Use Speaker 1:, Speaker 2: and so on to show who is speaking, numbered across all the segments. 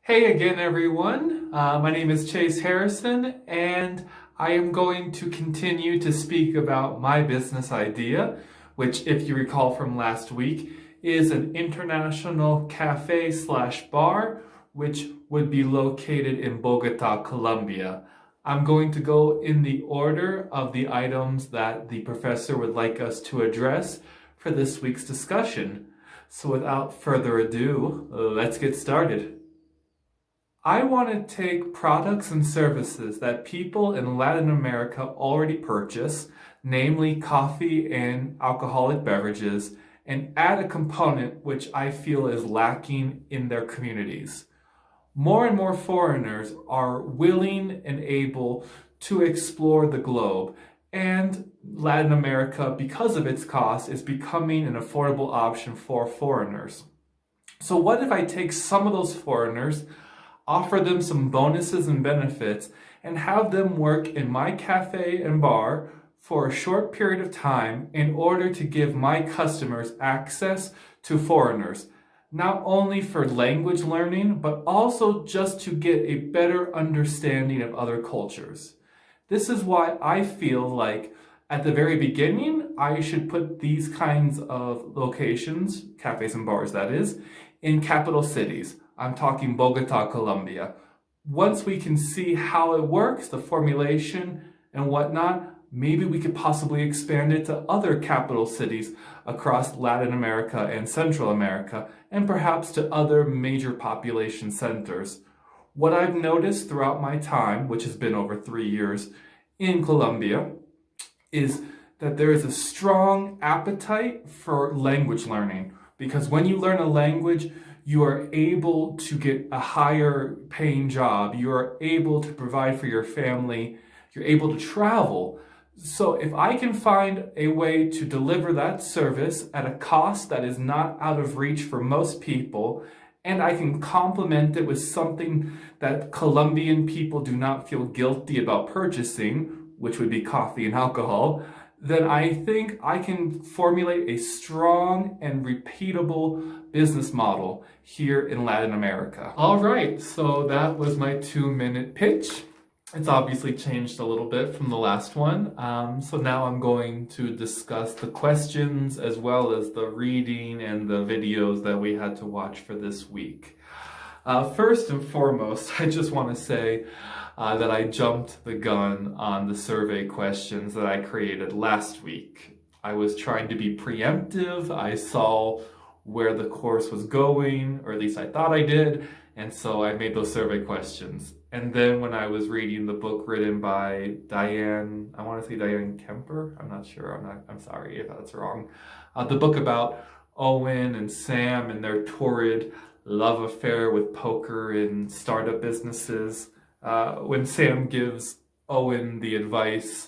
Speaker 1: Hey again, everyone. My name is Chase Harrison, and I am going to continue to speak about my business idea, which, if you recall from last week, is an international cafe slash bar, which would be located in Bogotá, Colombia. I'm going to go in the order of the items that the professor would like us to address for this week's discussion. So without further ado, let's get started. I want to take products and services that people in Latin America already purchase, namely coffee and alcoholic beverages, and add a component which I feel is lacking in their communities. More and more foreigners are willing and able to explore the globe, and Latin America, because of its cost, is becoming an affordable option for foreigners. So what if I take some of those foreigners, offer them some bonuses and benefits, and have them work in my cafe and bar for a short period of time in order to give my customers access to foreigners, not only for language learning, but also just to get a better understanding of other cultures. This is why I feel like at the very beginning, I should put these kinds of locations, cafes and bars that is, in capital cities. I'm talking Bogotá, Colombia. Once we can see how it works, the formulation and whatnot, maybe we could possibly expand it to other capital cities across Latin America and Central America, and perhaps to other major population centers. What I've noticed throughout my time, which has been over 3 years in Colombia, is that there is a strong appetite for language learning. Because when you learn a language, you are able to get a higher paying job. You are able to provide for your family. You're able to travel. So if I can find a way to deliver that service at a cost that is not out of reach for most people, and I can complement it with something that Colombian people do not feel guilty about purchasing, which would be coffee and alcohol, then I think I can formulate a strong and repeatable business model here in Latin America. All right, so that was my 2-minute pitch. It's obviously changed a little bit from the last one. So now I'm going to discuss the questions as well as the reading and the videos that we had to watch for this week. First and foremost, I just want to say that I jumped the gun on the survey questions that I created last week. I was trying to be preemptive. I saw where the course was going, or at least I thought I did, and so I made those survey questions. And then when I was reading the book written by Diane, I want to say Diane Kemper, I'm not sure, I'm sorry if that's wrong. The book about Owen and Sam and their torrid love affair with poker and startup businesses. When Sam gives Owen the advice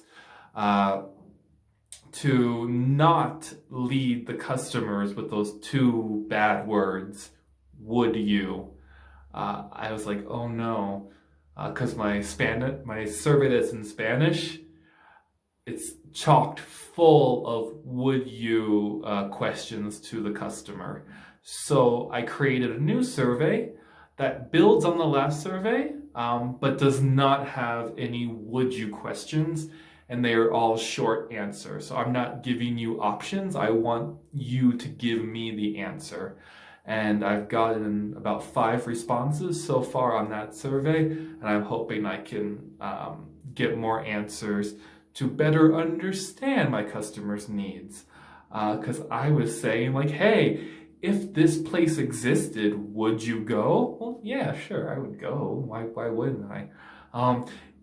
Speaker 1: to not lead the customers with those 2 bad words, would you? I was like, oh no, because my survey that's in Spanish, it's chocked full of would you questions to the customer. So I created a new survey that builds on the last survey, but does not have any would you questions, and they are all short answers. So I'm not giving you options. I want you to give me the answer. And I've gotten about 5 responses so far on that survey, and I'm hoping I can get more answers to better understand my customers' needs. Because I was saying like, hey, if this place existed, would you go? Well, yeah, sure, I would go. Why wouldn't I?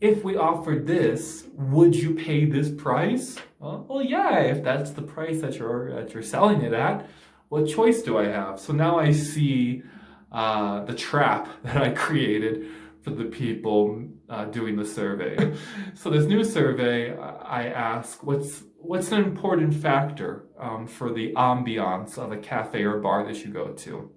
Speaker 1: If we offered this, would you pay this price? Well, yeah, if that's the price that you're selling it at, what choice do I have? So now I see the trap that I created for the people doing the survey. So this new survey, I ask, what's an important factor for the ambiance of a cafe or bar that you go to?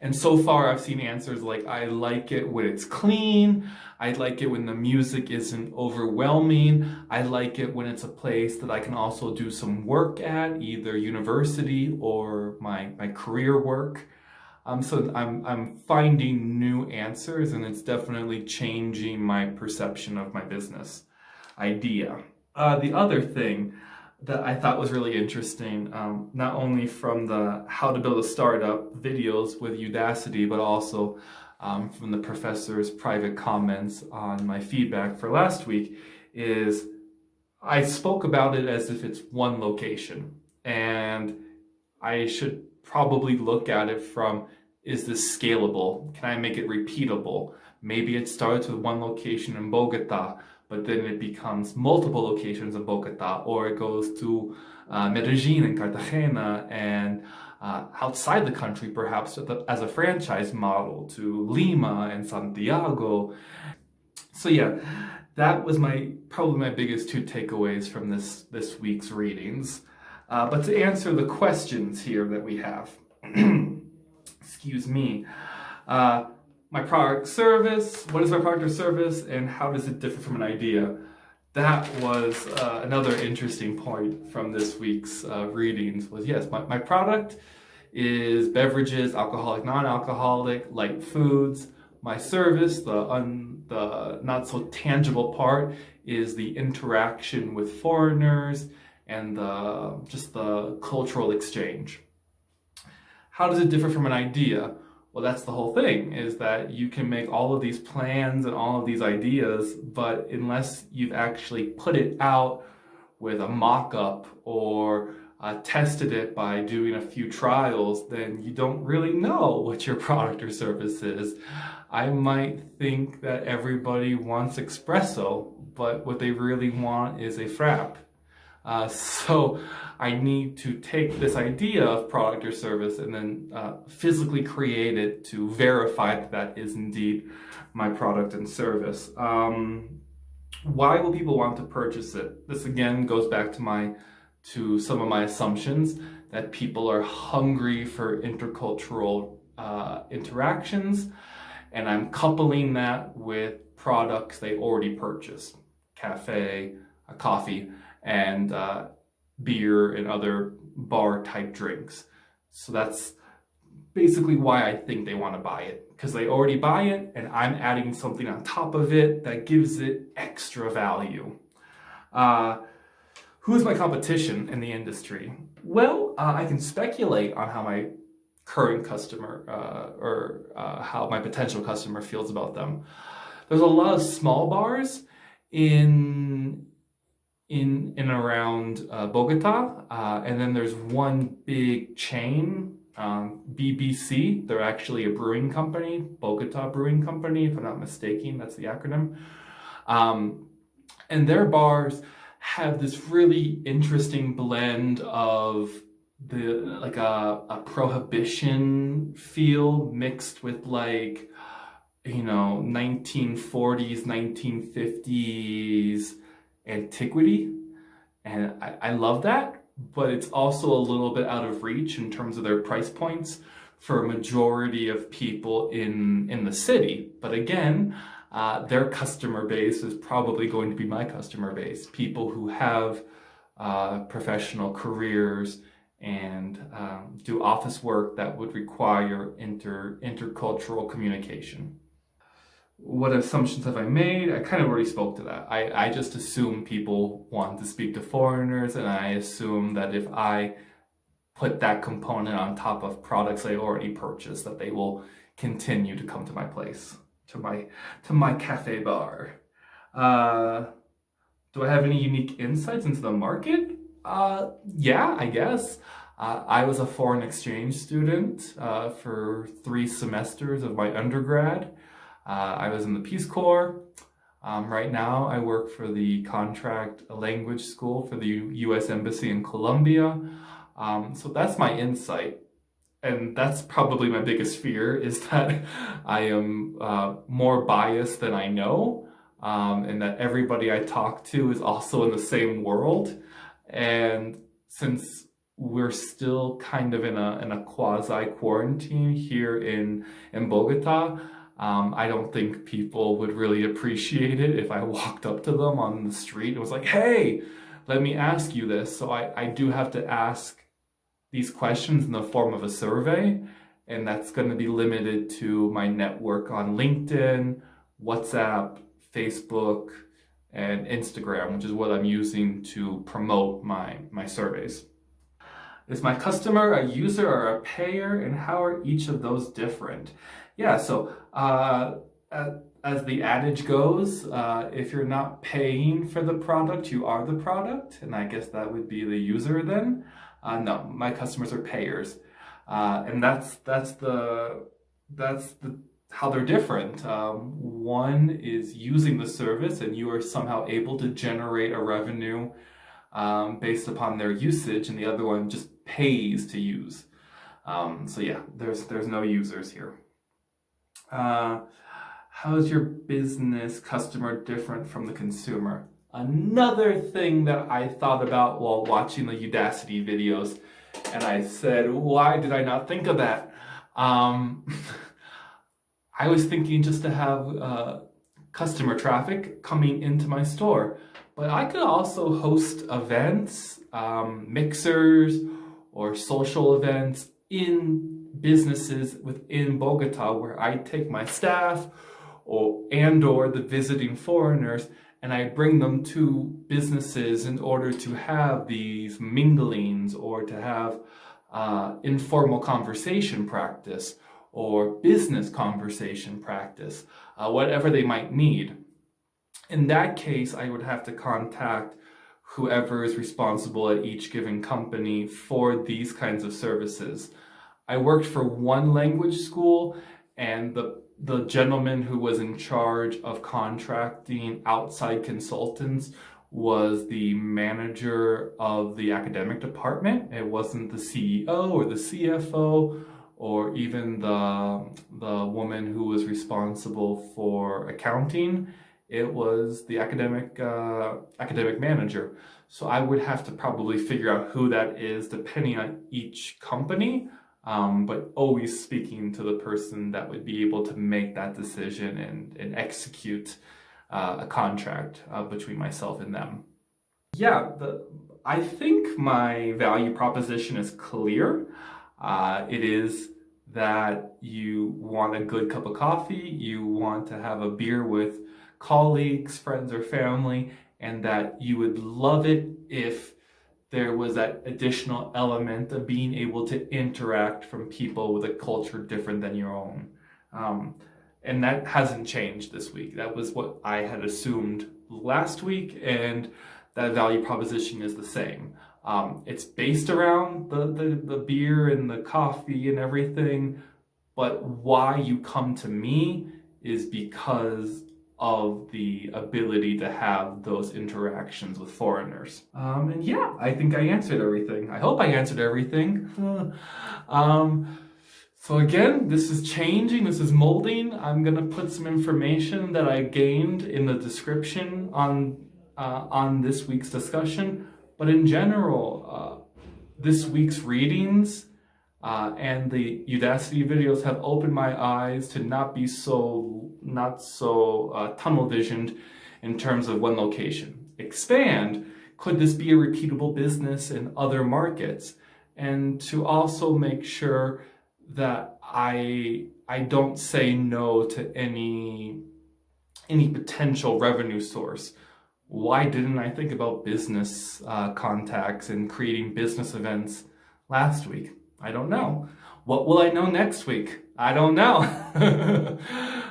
Speaker 1: And so far I've seen answers like, I like it when it's clean, I like it when the music isn't overwhelming, I like it when it's a place that I can also do some work at, either university or my career work. So I'm finding new answers, and it's definitely changing my perception of my business idea. The other thing that I thought was really interesting, not only from the how to build a startup videos with Udacity, but also from the professor's private comments on my feedback for last week, is I spoke about it as if it's one location, and I should probably look at it from, is this scalable? Can I make it repeatable? Maybe it starts with one location in Bogotá, but then it becomes multiple locations in Bogotá, or it goes to Medellin and Cartagena, and outside the country, perhaps as a franchise model to Lima and Santiago. So yeah, that was probably my biggest two takeaways from this week's readings. But to answer the questions here that we have, excuse me, my product service, what is my product or service, and how does it differ from an idea? That was another interesting point from this week's readings was, yes, my product is beverages, alcoholic, non-alcoholic, light foods. My service, the not so tangible part, is the interaction with foreigners and just the cultural exchange. How does it differ from an idea? Well, that's the whole thing, is that you can make all of these plans and all of these ideas, but unless you've actually put it out with a mock-up or tested it by doing a few trials, then you don't really know what your product or service is. I might think that everybody wants espresso, but what they really want is a frap. So I need to take this idea of product or service and then physically create it to verify that that is indeed my product and service. Why will people want to purchase it? This again goes back to some of my assumptions that people are hungry for intercultural interactions, and I'm coupling that with products they already purchase: cafe, coffee, and beer and other bar type drinks. So that's basically why I think they want to buy it, because they already buy it and I'm adding something on top of it that gives it extra value. Who's my competition in the industry? Well, I can speculate on how my current customer or how my potential customer feels about them. There's a lot of small bars in and around Bogotá, and then there's one big chain, BBC. They're actually a brewing company, Bogotá Brewing Company, if I'm not mistaken, that's the acronym. And their bars have this really interesting blend of a prohibition feel mixed with 1940s, 1950s antiquity, and I love that, but it's also a little bit out of reach in terms of their price points for a majority of people in the city. But again, their customer base is probably going to be my customer base, people who have professional careers and do office work that would require intercultural communication. What assumptions have I made? I kind of already spoke to that. I just assume people want to speak to foreigners, and I assume that if I put that component on top of products I already purchased, that they will continue to come to my place, to my cafe bar. Do I have any unique insights into the market? Yeah, I guess. I was a foreign exchange student for 3 semesters of my undergrad. I was in the Peace Corps. Right now, I work for the contract language school for the U.S. Embassy in Colombia. So that's my insight. And that's probably my biggest fear, is that I am more biased than I know, and that everybody I talk to is also in the same world. And since we're still kind of in a quasi-quarantine here in Bogotá, I don't think people would really appreciate it if I walked up to them on the street and was like, hey, let me ask you this. So I do have to ask these questions in the form of a survey, and that's going to be limited to my network on LinkedIn, WhatsApp, Facebook, and Instagram, which is what I'm using to promote my surveys. Is my customer a user or a payer, and how are each of those different? Yeah, so as the adage goes, if you're not paying for the product, you are the product, and I guess that would be the user then. No, my customers are payers, and that's how they're different. One is using the service, and you are somehow able to generate a revenue based upon their usage, and the other one just pays to use. So yeah, there's no users here. How is your business customer different from the consumer? Another thing that I thought about while watching the Udacity videos, and I said, why did I not think of that? I was thinking just to have customer traffic coming into my store, but I could also host events, mixers, or social events in businesses within Bogotá where I take my staff or the visiting foreigners, and I bring them to businesses in order to have these minglings or to have informal conversation practice or business conversation practice, whatever they might need. In that case, I would have to contact whoever is responsible at each given company for these kinds of services. I worked for one language school, and the gentleman who was in charge of contracting outside consultants was the manager of the academic department. It wasn't the CEO or the CFO or even the woman who was responsible for accounting. It was the academic manager. So I would have to probably figure out who that is depending on each company, but always speaking to the person that would be able to make that decision and execute a contract between myself and them. Yeah, I think my value proposition is clear. It is that you want a good cup of coffee, you want to have a beer with colleagues, friends, or family, and that you would love it if there was that additional element of being able to interact from people with a culture different than your own. And that hasn't changed this week. That was what I had assumed last week, and that value proposition is the same. It's based around the beer and the coffee and everything, but why you come to me is because of the ability to have those interactions with foreigners. And yeah, I think I answered everything. I hope I answered everything. So again, this is changing, this is molding. I'm gonna put some information that I gained in the description on this week's discussion. But in general, this week's readings and the Udacity videos have opened my eyes to not so tunnel visioned in terms of one location. Expand, could this be a repeatable business in other markets? And to also make sure that I don't say no to any potential revenue source. Why didn't I think about business contacts and creating business events last week? I don't know. What will I know next week? I don't know.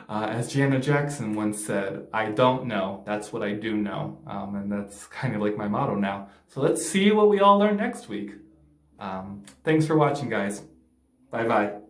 Speaker 1: As Janet Jackson once said, I don't know. That's what I do know. And that's kind of like my motto now. So let's see what we all learn next week. Thanks for watching, guys. Bye-bye.